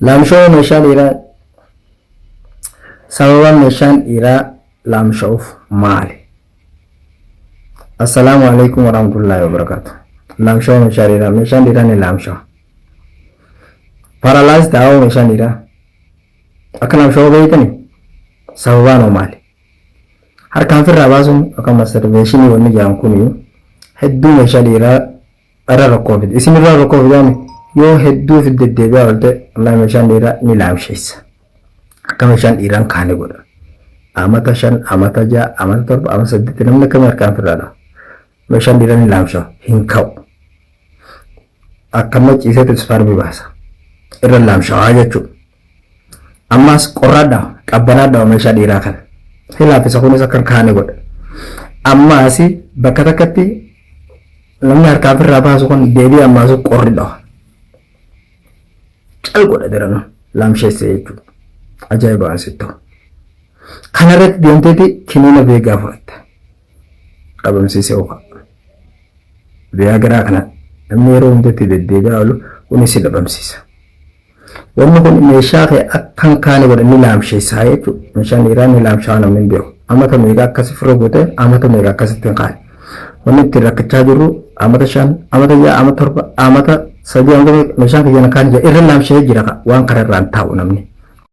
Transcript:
Laamshoo meeshaan dhiiraa sababa meeshaan dhiiraa laamsha'uuf maali? Assalaamu alaikum warahmatullahi wabarakatuh. Laamshoo meeshaan dhiiraa ni laamsha'a. Paralyzed ta'uu meeshaan dhiiraa akka laamsha'uu beekani sababaan hoo maali? Harkaan firraa baasuun akka masturbation wanni jedhan kuni hedduu meeshaa dhiiraa irra rakkoo fide. Isin irraa rakkoo fidani yoo hedduu fidde deebi'aa oolte wallahi meeshaan dhiiraa ni laamsheessa. Akka meeshaan dhiiraan kaane godha. Amata 5, amata 6, amata 7, amata 8 namni akkam harkaan firraadha. Meeshaan dhiiraa ni laamsha'a hin ka'u. Akkama ciiseetu ispaarmii baasa. Irra laamsha'aa jechuudha. Ammas qorraadha qabbanaadha meeshaa dhiiraa kana. Hilaafisa kunis akka kaane godha. Ammas bakka takkatti namni harkaan firraa baasu kun deebii ammaas qorri dhawa. Cal godha dirana laamsheessa jechuudha. Ajaa'ibaan sitti ta'u. Kana irratti deemteeti kiniina beekaa fudhatta. Dhabamsiisee ofa. Beekaa garaa kana namni yeroo hundatti deddeebi'aa oolu kunis si dhabamsiisa. Wanni kun meeshaa ta'e akkan kaane godha ni laamsheessaa jechuudha. Meeshaan dhiiraa ni laamshaa namni hin beeku. Amata meeqa akkasi firra goote amata meeqa akkasitti hin kaane. Wanni ittiin rakkachaa jirru amata 5, amata 6, amata 7, amata 3 hanga meeshaan kiyyan kaan irra laamshee jira waan kana irraan taa'u namni.